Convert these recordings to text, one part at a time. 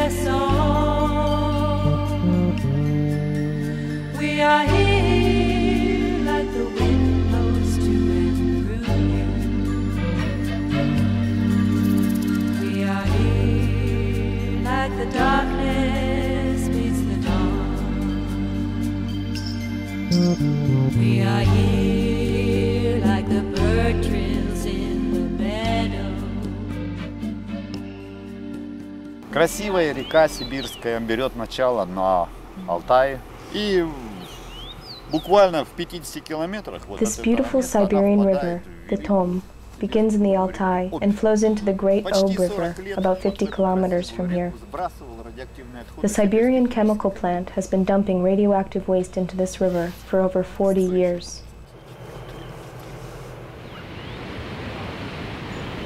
press on. We are here like the wind blows to and through you. We are here like the darkness meets the dawn. We are here like the bird trills in the meadow. Красивая река Сибирская берет начало на Алтае. И буквально в 50 километрах This beautiful Siberian river, the Tom, begins in the Altai and flows into the Great Ob River about 50 kilometers from here. The Siberian chemical plant has been dumping radioactive waste into this river for over 40 years.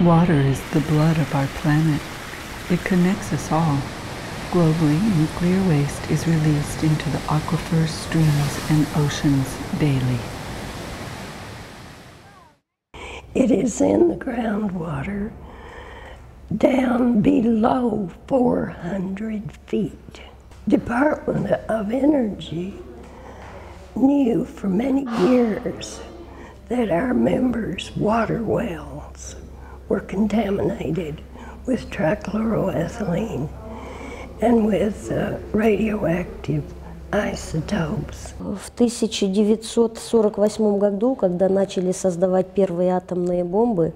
Water is the blood of our planet. It connects us all. Globally, nuclear waste is released into the aquifers, streams, and oceans daily. It is in the groundwater down below 400 feet. Department of Energy knew for many years that our members' water wells were contaminated with trichloroethylene and with radioactive isotopes. В 1948 году, когда начали создавать первые атомные бомбы,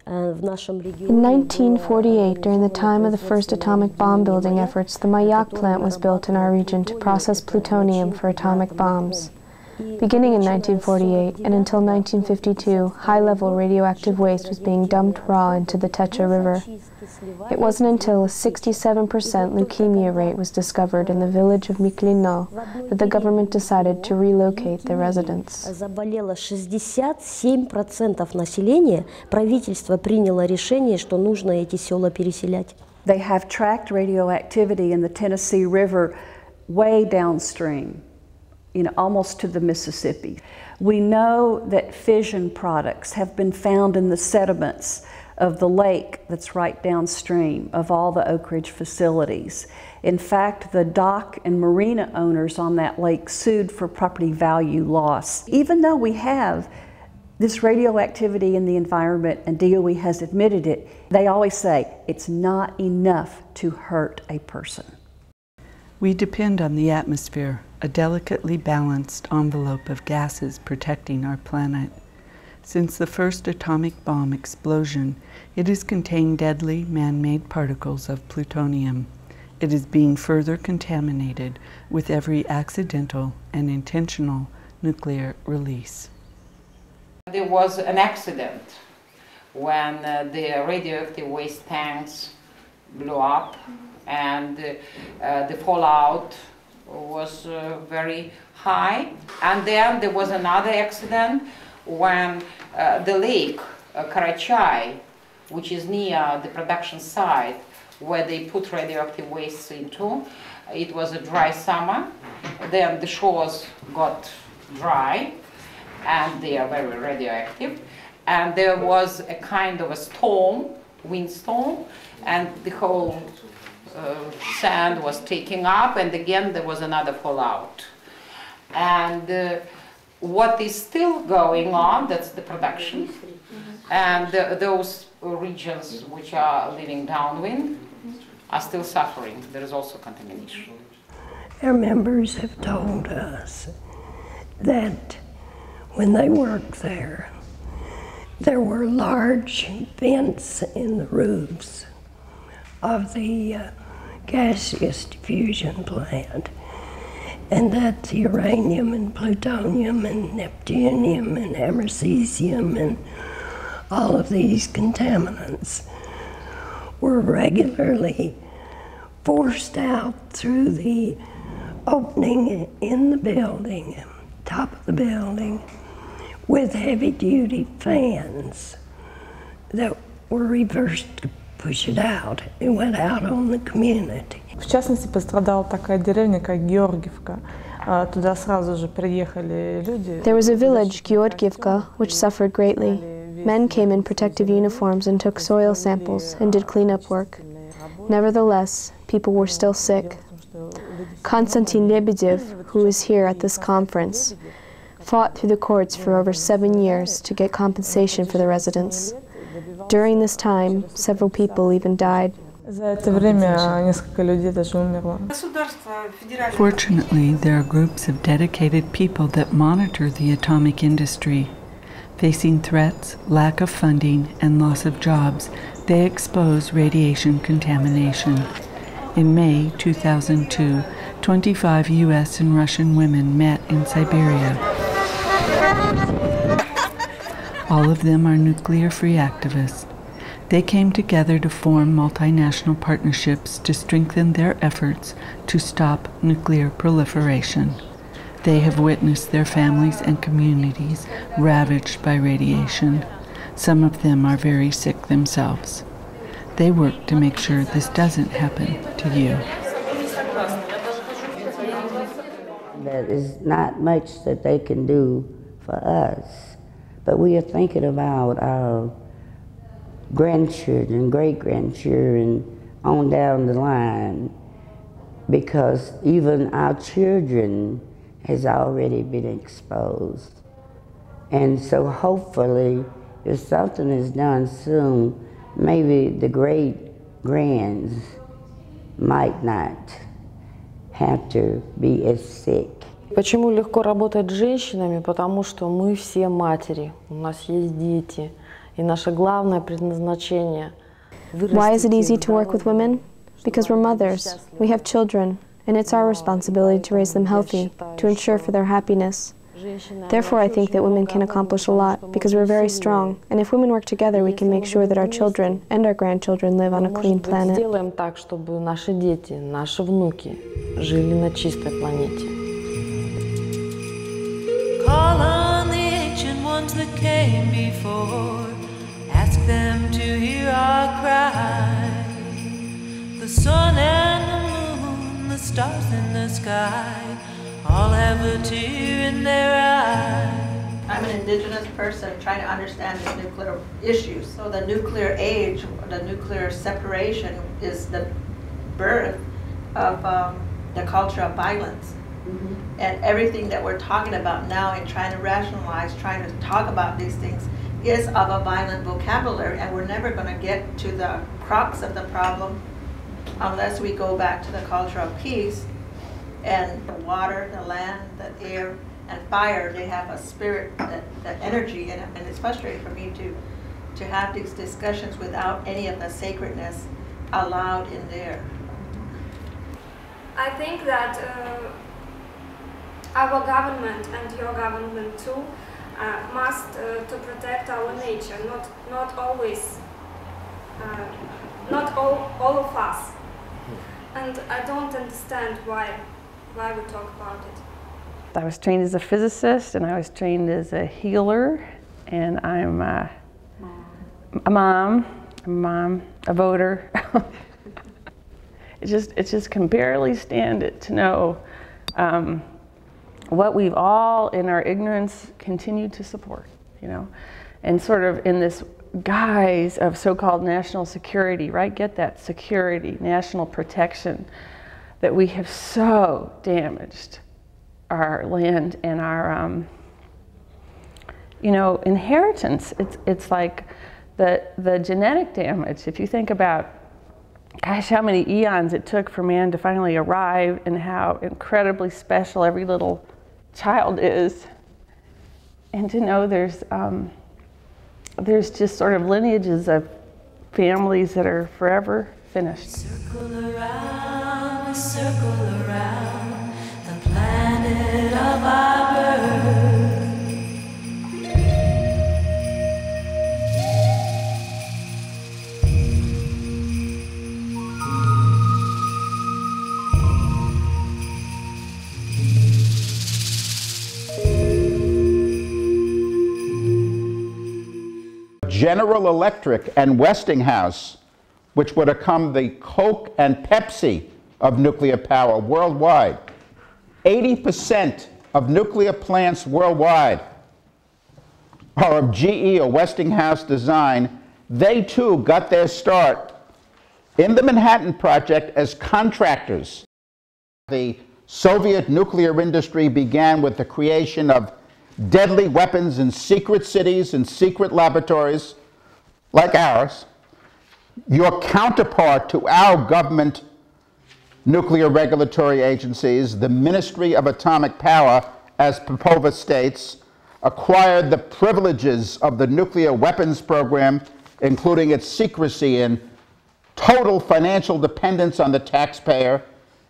в нашем регионе... In 1948, during the time of the first atomic bomb building efforts, the Mayak plant was built in our region to process plutonium for atomic bombs. Beginning in 1948 and until 1952, high-level radioactive waste was being dumped raw into the Techa River. It wasn't until a 67% leukemia rate was discovered in the village of Miklino that the government decided to relocate the residents. Заболело 67% населения. Правительство приняло решение, что нужно эти села переселять. They have tracked radioactivity in the Tennessee River way downstream, almost to the Mississippi. We know that fission products have been found in the sediments of the lake that's right downstream of all the Oak Ridge facilities. In fact, the dock and marina owners on that lake sued for property value loss. Even though we have this radioactivity in the environment and DOE has admitted it, they always say it's not enough to hurt a person. We depend on the atmosphere, a delicately balanced envelope of gases protecting our planet. Since the first atomic bomb explosion, it has contained deadly man-made particles of plutonium. It is being further contaminated with every accidental and intentional nuclear release. There was an accident when the radioactive waste tanks blew up, and the fallout was very high. And then there was another accident when the lake, Karachai, which is near the production site where they put radioactive waste into, it was a dry summer. Then the shores got dry and they are very radioactive. And there was a kind of a storm, windstorm, and the whole sand was taking up, and again there was another fallout. And what is still going on, that's the production, and those regions which are living downwind are still suffering. There is also contamination. Our members have told us that when they worked there were large vents in the roofs of the gaseous diffusion plant, and that the uranium and plutonium and neptunium and americium and all of these contaminants were regularly forced out through the opening in the building, top of the building, with heavy-duty fans that were reversed to push it out. It went out on the community. В частности, пострадала такая деревня, как Георгиевка. Туда сразу же приехали люди. There was a village, Georgievka, which suffered greatly. Men came in protective uniforms and took soil samples and did cleanup work. Nevertheless, people were still sick. Konstantin Lebedev, who is here at this conference, fought through the courts for over 7 years to get compensation for the residents. During this time, several people even died. Fortunately, there are groups of dedicated people that monitor the atomic industry. Facing threats, lack of funding, and loss of jobs, they expose radiation contamination. In May 2002, 25 U.S. and Russian women met in Siberia. All of them are nuclear-free activists. They came together to form multinational partnerships to strengthen their efforts to stop nuclear proliferation. They have witnessed their families and communities ravaged by radiation. Some of them are very sick themselves. They work to make sure this doesn't happen to you. There is not much that they can do for us, but we are thinking about our grandchildren, great-grandchildren on down the line, because even our children has already been exposed. And so hopefully, if something is done soon, maybe the great-grands might not have to be as sick. Почему легко работать с женщинами? Потому что мы все матери, у нас есть дети, и наше главное предназначение. Why is it easy to work with women? Because we're mothers, we have children, and it's our responsibility to raise them healthy, to ensure for their happiness. Therefore, I think that women can accomplish a lot, because we're very strong, and if women work together, we can make sure that our children and our grandchildren live on a clean planet. Сделаем так, чтобы наши дети, наши внуки жили на чистой планете. Call on the ancient ones that came before. Ask them to hear our cry. The sun and the moon, the stars in the sky, all have a tear in their eye. I'm an indigenous person trying to understand this nuclear issue. So the nuclear age, the nuclear separation is the birth of the culture of violence. Mm-hmm. And everything that we're talking about now and trying to rationalize, trying to talk about these things is of a violent vocabulary, and we're never going to get to the crux of the problem unless we go back to the culture of peace. And the water, the land, the air, and fire, they have a spirit, that energy in it, and it's frustrating for me to have these discussions without any of the sacredness allowed in there. I think that our government and your government too must to protect our nature, not always, not all of us. And I don't understand why we talk about it. I was trained as a physicist, and I was trained as a healer, and I'm a mom, a voter. It just can barely stand it to know what we've all, in our ignorance, continued to support, you know, and sort of in this guise of so-called national security, right? Get that security, national protection, that we have so damaged our land and our, you know, inheritance. It's like the genetic damage. If you think about, gosh, how many eons it took for man to finally arrive, and how incredibly special every little child is, and to know there's just sort of lineages of families that are forever finished. Circle around, the planet of our birth. General Electric and Westinghouse, which would become the Coke and Pepsi of nuclear power worldwide. 80% of nuclear plants worldwide are of GE or Westinghouse design. They too got their start in the Manhattan Project as contractors. The Soviet nuclear industry began with the creation of deadly weapons in secret cities and secret laboratories like ours. Your counterpart to our government nuclear regulatory agencies, the Ministry of Atomic Power, as Popova states, acquired the privileges of the nuclear weapons program, including its secrecy and total financial dependence on the taxpayer.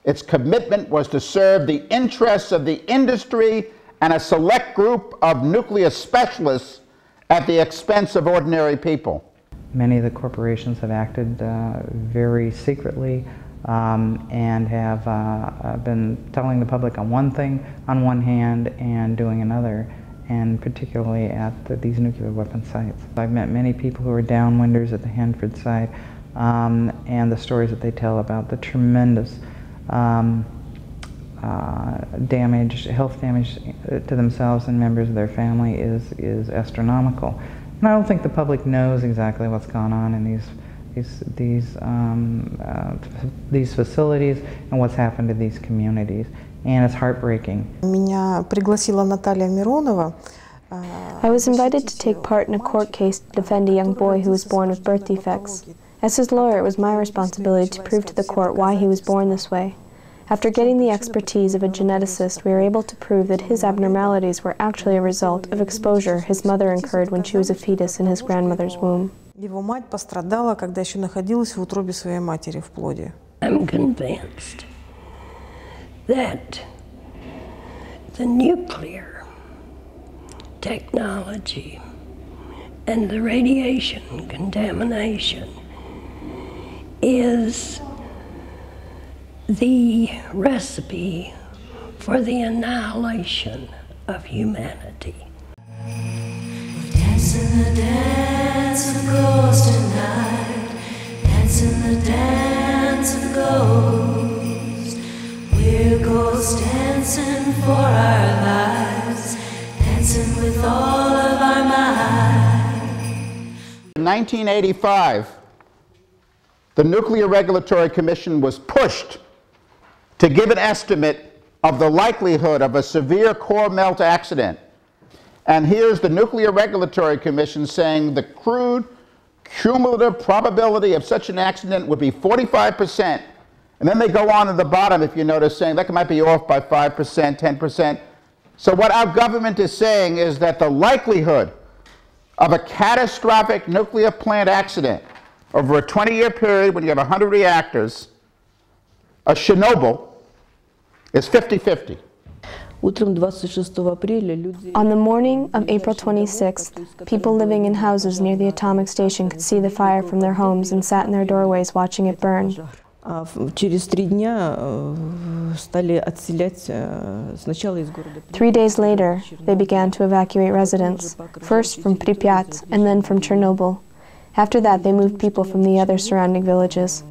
Its commitment was to serve the interests of the industry and a select group of nuclear specialists at the expense of ordinary people. Many of the corporations have acted very secretly and have been telling the public on one thing on one hand and doing another, and particularly at these nuclear weapon sites. I've met many people who are downwinders at the Hanford site, and the stories that they tell about the tremendous damage, health damage to themselves and members of their family is astronomical. And I don't think the public knows exactly what's gone on in these facilities and what's happened to these communities, and it's heartbreaking. Меня пригласила Наталья Миронова. I was invited to take part in a court case to defend a young boy who was born with birth defects. As his lawyer, it was my responsibility to prove to the court why he was born this way. After getting the expertise of a geneticist, we were able to prove that his abnormalities were actually a result of exposure his mother incurred when she was a fetus in his grandmother's womb. Его мать пострадала, когда еще находилась в утробе своей матери в плоде. I'm convinced that the nuclear technology and the radiation contamination is the recipe for the annihilation of humanity. Dancing the dance of ghosts tonight, dancing the dance of ghosts. We're ghosts dancing for our lives, dancing with all of our might. In 1985, the Nuclear Regulatory Commission was pushed to give an estimate of the likelihood of a severe core melt accident. And here's the Nuclear Regulatory Commission saying the crude cumulative probability of such an accident would be 45%. And then they go on at the bottom, if you notice, saying that might be off by 5%, 10%. So what our government is saying is that the likelihood of a catastrophic nuclear plant accident over a 20-year period when you have 100 reactors, a Chernobyl, is 50-50. On the morning of April 26th, people living in houses near the atomic station could see the fire from their homes and sat in their doorways watching it burn. 3 days later, they began to evacuate residents, first from Pripyat and then from Chernobyl. After that, they moved people from the other surrounding villages.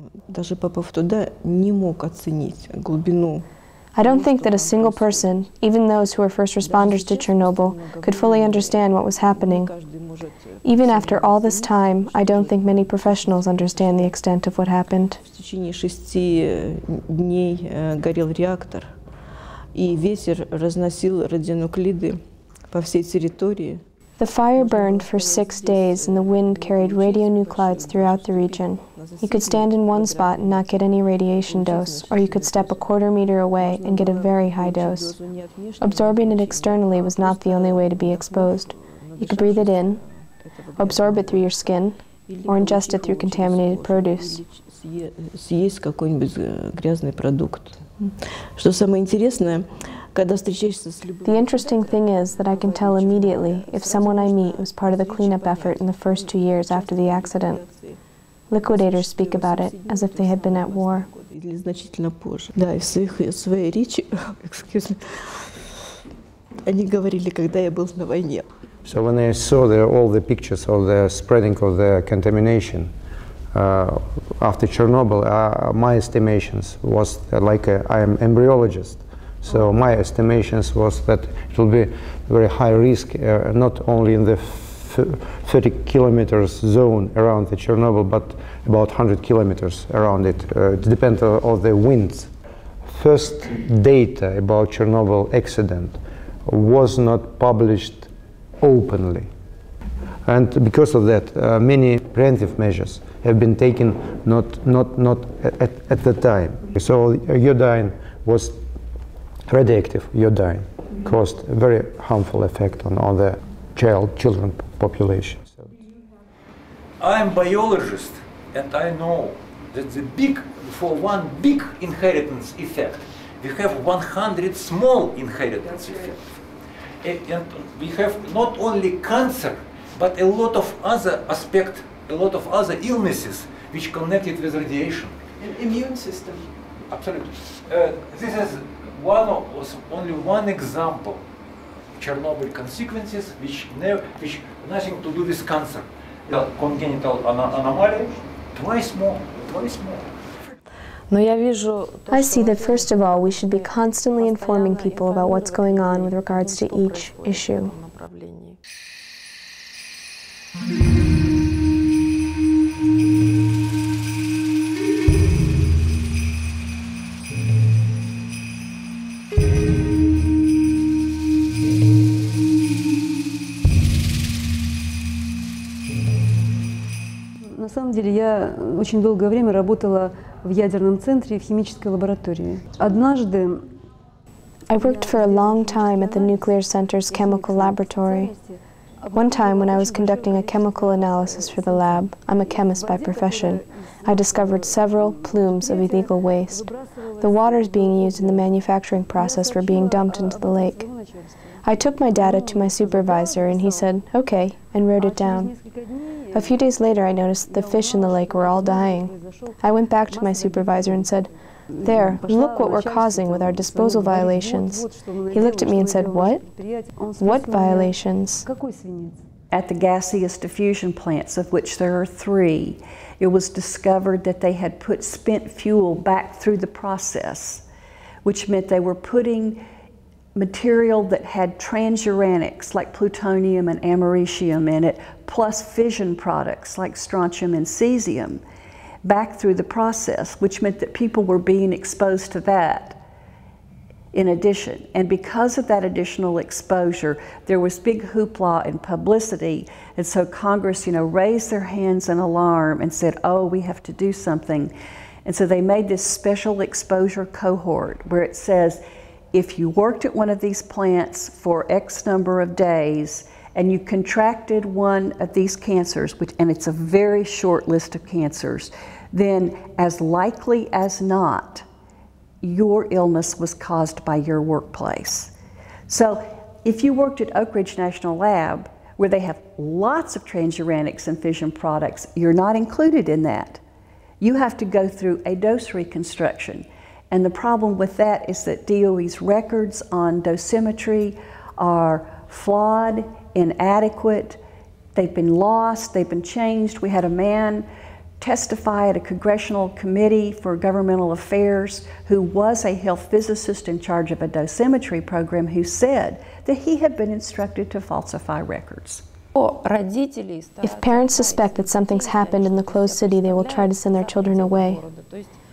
I don't think that a single person, even those who were first responders to Chernobyl, could fully understand what was happening. Even after all this time, I don't think many professionals understand the extent of what happened. The fire burned for 6 days and the wind carried radionuclides throughout the region. You could stand in one spot and not get any radiation dose, or you could step a quarter meter away and get a very high dose. Absorbing it externally was not the only way to be exposed. You could breathe it in, absorb it through your skin, or ingest it through contaminated produce. The interesting thing is that I can tell immediately if someone I meet was part of the cleanup effort in the first 2 years after the accident. Liquidators speak about it as if they had been at war. So when I saw all the pictures of the spreading of the contamination after Chernobyl, my estimations was like I am embryologist. So my estimations was that it will be very high risk, not only in the 30 kilometers zone around the Chernobyl, but about 100 kilometers around it. It depends on the winds. First data about Chernobyl accident was not published openly. And because of that, many preventive measures have been taken not at the time. So iodine was radioactive iodine, caused a very harmful effect on the children population. I'm a biologist, and I know that for one big inheritance effect, we have 100 small inheritance effects. And we have not only cancer, but a lot of other aspects, a lot of other illnesses which connected with radiation. An immune system. Absolutely. This is only one example. Chernobyl consequences which nothing to do with cancer. Congenital anomaly, twice more. I see that first of all, we should be constantly informing people about what's going on with regards to each issue. На самом деле я очень долгое время работала в ядерном центре и в химической лаборатории. Однажды I worked for a long time at the nuclear center's chemical laboratory. One time when I was conducting a chemical analysis for the lab, I'm a chemist by profession, I discovered several plumes of illegal waste. The waters being used in the manufacturing process were being dumped into the lake. I took my data to my supervisor and he said, "Okay," and wrote it down. A few days later I noticed the fish in the lake were all dying. I went back to my supervisor and said, "There, look what we're causing with our disposal violations." He looked at me and said, "What? What violations?" At the gaseous diffusion plants, of which there are 3, it was discovered that they had put spent fuel back through the process, which meant they were putting material that had transuranics like plutonium and americium in it, plus fission products like strontium and cesium, back through the process, which meant that people were being exposed to that in addition. And because of that additional exposure, there was big hoopla and publicity, and so Congress, raised their hands in alarm and said, "Oh, we have to do something." And so they made this special exposure cohort where it says, if you worked at one of these plants for X number of days and you contracted one of these cancers, and it's a very short list of cancers, then as likely as not, your illness was caused by your workplace. So if you worked at Oak Ridge National Lab, where they have lots of transuranics and fission products, you're not included in that. You have to go through a dose reconstruction. And the problem with that is that DOE's records on dosimetry are flawed, inadequate, they've been lost, they've been changed. We had a man testify at a congressional committee for governmental affairs who was a health physicist in charge of a dosimetry program who said that he had been instructed to falsify records. If parents suspect that something's happened in the closed city, they will try to send their children away.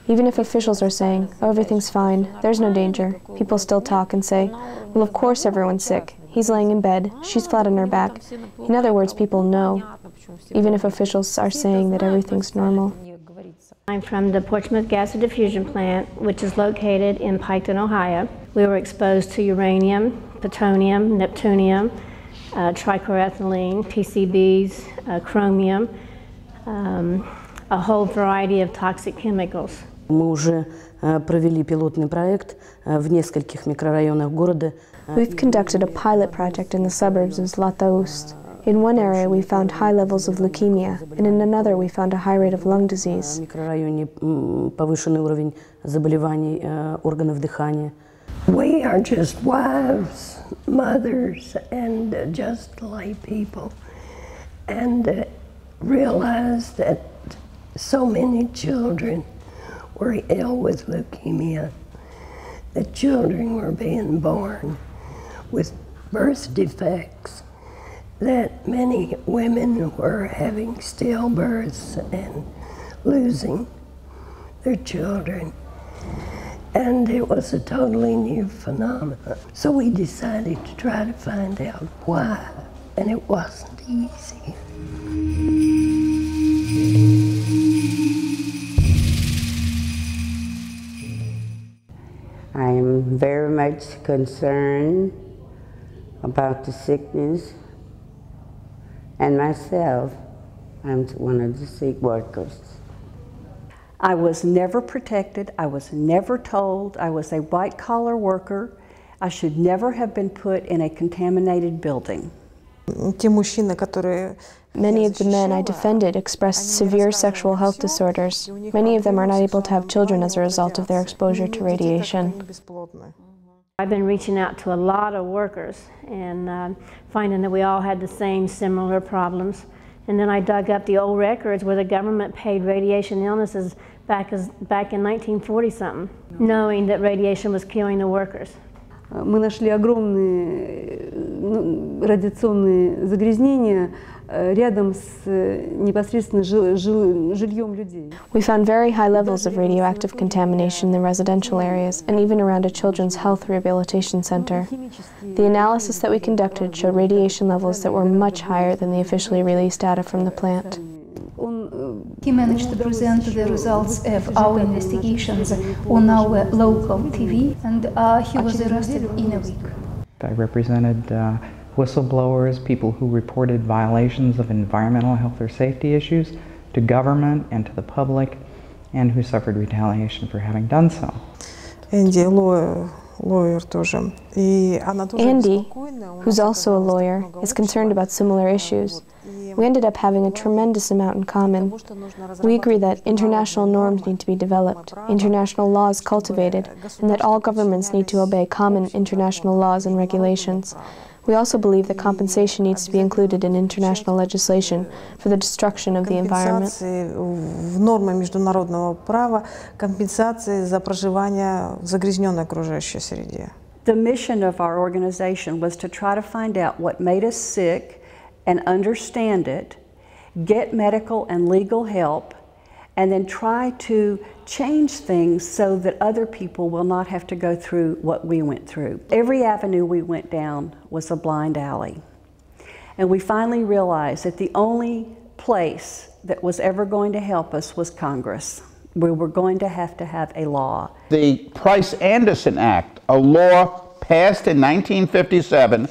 Even if officials are saying, "Oh, everything's fine, there's no danger," people still talk and say, "Well, of course everyone's sick. He's laying in bed, she's flat on her back." In other words, people know, even if officials are saying that everything's normal. I'm from the Portsmouth Gas Diffusion Plant, which is located in Piketon, Ohio. We were exposed to uranium, plutonium, neptunium, trichloroethylene, PCBs, chromium, a whole variety of toxic chemicals. Мы уже провели пилотный проект в нескольких микрорайонах города. We've conducted a pilot project in the suburbs of Zlatoust. In one area we found high levels of leukemia, and in another we found a high rate of lung disease. В микрорайоне повышенный уровень заболеваний органов дыхания. We are just wives, mothers, and just lay people, and realized that so many children were ill with leukemia. The children were being born with birth defects that many women were having stillbirths and losing their children. And it was a totally new phenomenon. So we decided to try to find out why, and it wasn't easy. I am very much concerned about the sickness, and myself, I'm one of the sick workers. I was never protected, I was never told I was a white-collar worker. I should never have been put in a contaminated building. Many of the men I defended expressed severe sexual health disorders. Many of them are not able to have children as a result of their exposure to radiation. I've been reaching out to a lot of workers and finding that we all had the same similar problems. And then I dug up the old records where the government paid radiation illnesses back in 1940-something, knowing that radiation was killing the workers. Мы нашли огромные радиационные загрязнения рядом с непосредственно жильем людей. We found very high levels of radioactive contamination in the residential areas and even around a children's health rehabilitation center. The analysis that we conducted showed radiation levels that were much higher than the officially released data from the plant. He managed to present the results of our investigations on our local TV, and he was arrested in a week. I represented whistleblowers, people who reported violations of environmental health or safety issues to government and to the public, and who suffered retaliation for having done so. Andy, lawyer тоже. Andy, who's also a lawyer, is concerned about similar issues. We ended up having a tremendous amount in common. We agree that international norms need to be developed, international laws cultivated, and that all governments need to obey common international laws and regulations. We also believe that compensation needs to be included in international legislation for the destruction of the environment. В нормы международного права компенсации за проживание в загрязненной окружающей среде. The mission of our organization was to try to find out what made us sick and understand it, get medical and legal help, and then try to change things so that other people will not have to go through what we went through. Every avenue we went down was a blind alley. And we finally realized that the only place that was ever going to help us was Congress. We were going to have a law. The Price-Anderson Act, a law passed in 1957,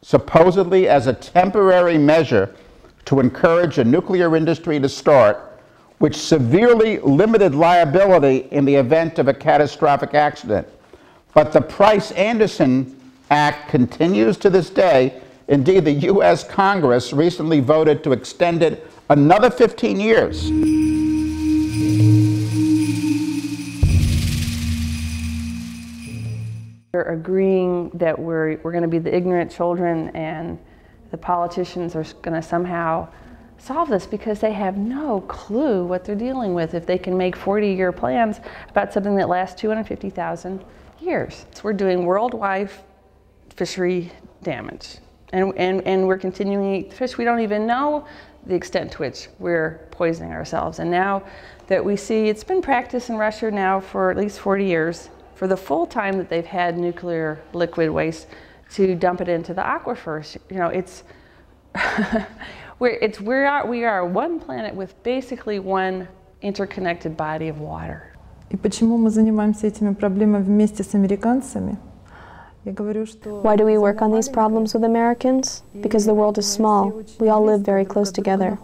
supposedly as a temporary measure to encourage a nuclear industry to start, which severely limited liability in the event of a catastrophic accident. But the Price-Anderson Act continues to this day. Indeed, the U.S. Congress recently voted to extend it another 15 years. We're agreeing that we're going to be the ignorant children and the politicians are going to somehow solve this because they have no clue what they're dealing with if they can make 40-year plans about something that lasts 250,000 years. So we're doing worldwide fishery damage and we're continuing to eat the fish. We don't even know the extent to which we're poisoning ourselves. And now that we see, it's been practiced in Russia now for at least 40 years, for the full time that they've had nuclear liquid waste, to dump it into the aquifers. You know, we are one planet with basically one interconnected body of water. И почему мы занимаемся этими проблемами вместе с американцами? Why do we work on these problems with Americans? Because the world is small. We all live very close together.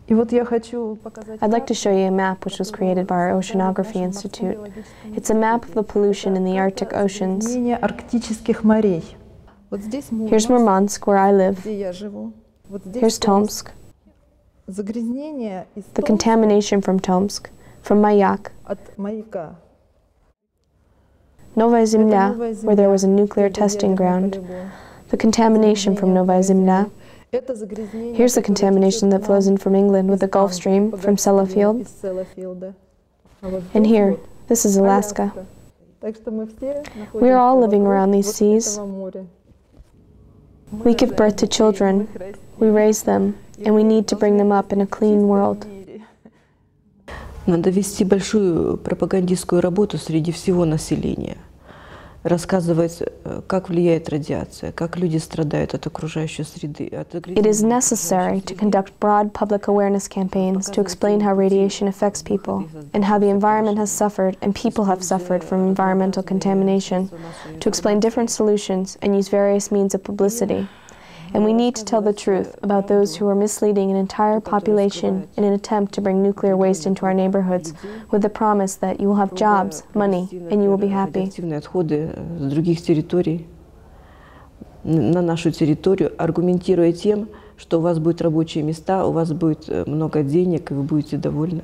I'd like to show you a map which was created by our Oceanography Institute. It's a map of the pollution in the Arctic oceans. Here's Murmansk, where I live. Here's Tomsk. The contamination from Tomsk, from Mayak. Novaya Zemlya, where there was a nuclear testing ground. The contamination from Novaya Zemlya. Here's the contamination that flows in from England with the Gulf Stream from Sellafield. And here, this is Alaska. We are all living around these seas. We give birth to children, we raise them, and we need to bring them up in a clean world. Надо вести большую пропагандистскую работу среди всего населения. Рассказывать, как влияет радиация, как люди страдают от окружающей среды. It is necessary to conduct broad public awareness campaigns to explain how radiation affects people and how the environment has suffered and people have suffered from environmental contamination, to explain different solutions and use various means of publicity. And we need to tell the truth about those who are misleading an entire population in an attempt to bring nuclear waste into our neighborhoods with the promise that you will have jobs, money, and you will be happy. Отходы с других территорий на нашу территорию, аргументируя тем, что у вас будут рабочие места, у вас будет много денег, и вы будете довольны.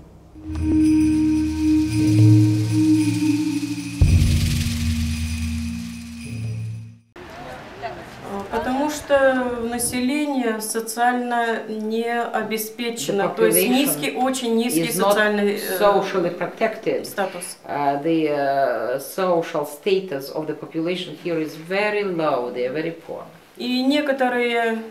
Потому что население социально не обеспечено, то есть очень низкий социальный статус. The social status of the population here is very low. They are very poor. И некоторые,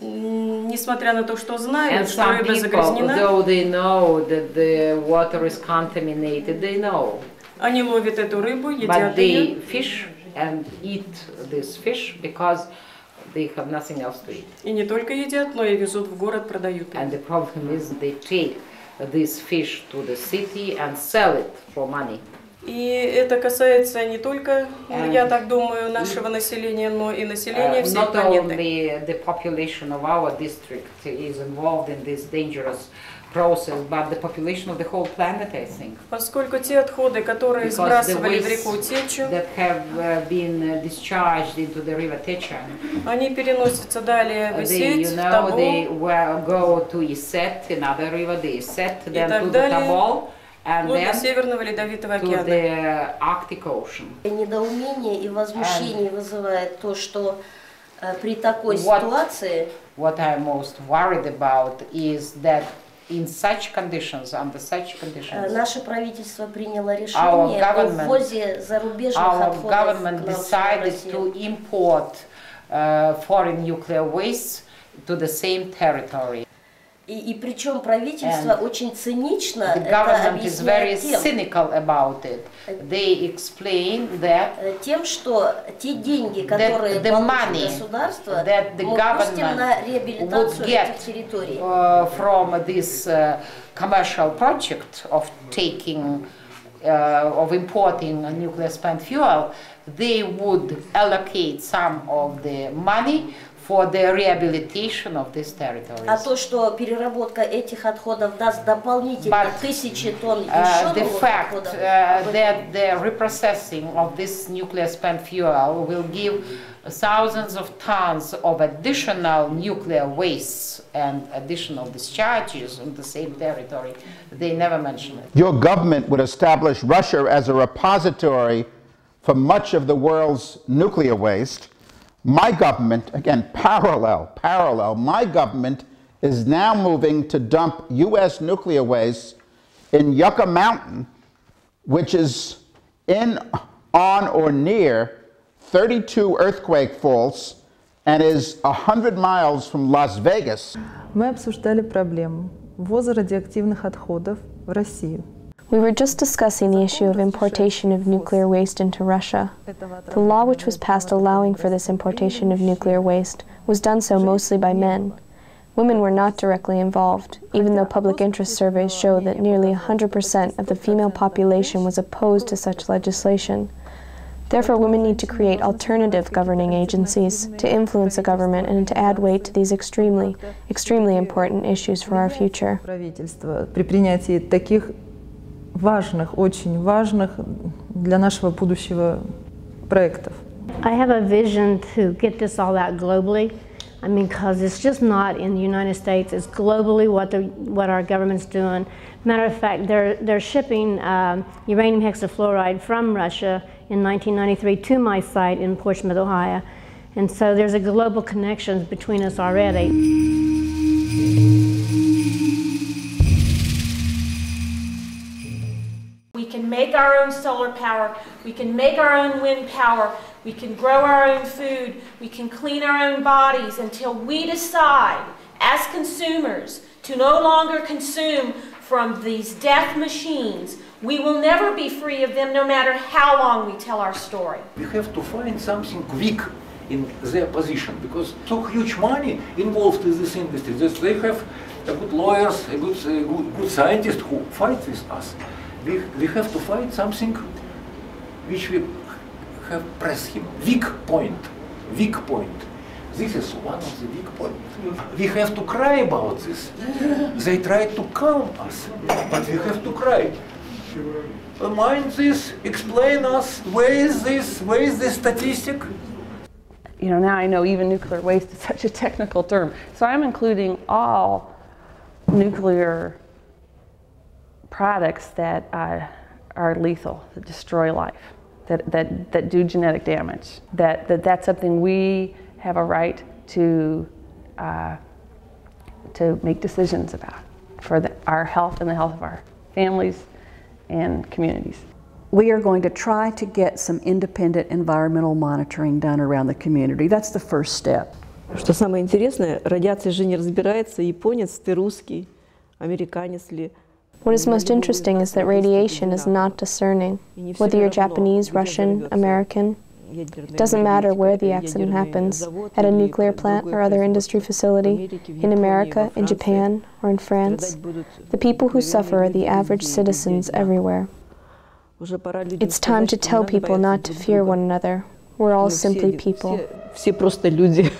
несмотря на то, что знают, что рыба загрязнена, though they know that the water is contaminated, they know. Они ловят эту рыбу, But едят they ее. fish and eat this fish because they have nothing else to eat. И не только едят, но и везут в город, продают. And the problem is they take this fish to the city and sell it for money. И это касается не только, я так думаю, нашего населения, но и населения всей Not планеты. only the population of our district is involved in this dangerous process, but the population of the whole planet, I think. Поскольку те отходы, которые сбрасывали в реку Течу, that have been discharged into the river Techa, они переносятся далее в they, Исеть, you в know, Тобол they will go to Iset, another river, the Iset, и then так to the далее, Tabol, and вплоть до then Северного Ледовитого to океана. the Arctic Ocean. Недоумение и возмущение вызывает то, что при такой ситуации What I'm most worried about is that in such conditions, under such conditions, наше правительство приняло решение о ввозе зарубежных our отходов government к нам в decided Россию. to import foreign nuclear waste to the same territory. И причем правительство очень цинично The это government is very объясняет тем, cynical about it. They explain that тем, что те деньги, которые the получит money государство, that the мы пустим на government реабилитацию would get этих территорий. From this commercial project of taking, of importing nuclear spent fuel, they would allocate some of the money for the rehabilitation of these territories. А то, что переработка этих отходов даст дополнительно тысячи тонн еще the новых fact отходов, that the reprocessing of this nuclear spent fuel will give thousands of tons of additional nuclear wastes and additional discharges in the same territory, they never mention it. Your government would establish Russia as a repository for much of the world's nuclear waste. My government, again, parallel, my government is now moving to dump U.S. nuclear waste in Yucca Mountain, which is on or near 32 earthquake faults and is 100 miles from Las Vegas. Мы обсуждали проблему ввоза радиоактивных отходов в Россию. We were just discussing the issue of importation of nuclear waste into Russia. The law which was passed allowing for this importation of nuclear waste was done so mostly by men. Women were not directly involved, even though public interest surveys show that nearly 100% of the female population was opposed to such legislation. Therefore, women need to create alternative governing agencies to influence the government and to add weight to these extremely important issues for our future. Правительство при принятии таких важных, очень важных для нашего будущего проектов. I have a vision to get this all out globally. I mean, because it's just not in the United States. It's globally what our government's doing. Matter of fact, they're shipping uranium hexafluoride from Russia in 1993 to my site in Portsmouth, Ohio. And so there's a global connection between us already. We can make make our own solar power, we can make our own wind power, we can grow our own food, we can clean our own bodies until we decide as consumers to no longer consume from these death machines. We will never be free of them no matter how long we tell our story. We have to find something weak in their position because so huge money involved in this industry that they have good lawyers, good scientists who fight with us. We have to find something which we have pressed him. Weak point. This is one of the weak points. We have to cry about this. They try to calm us, but we have to cry. Remind this, explain us, where is this statistic? You know, now I know even nuclear waste is such a technical term. So I'm including all nuclear products that are lethal, that destroy life, that do genetic damage. That's something we have a right to make decisions about for our health and the health of our families and communities. We are going to try to get some independent environmental monitoring done around the community. That's the first step. Что самое интересное, радиация же не разбирается, японец ты русский, американец ли. What is most interesting is that radiation is not discerning. Whether you're Japanese, Russian, American, it doesn't matter where the accident happens, at a nuclear plant or other industry facility, in America, in Japan, or in France. The people who suffer are the average citizens everywhere. It's time to tell people not to fear one another. We're all simply people. Все просто люди.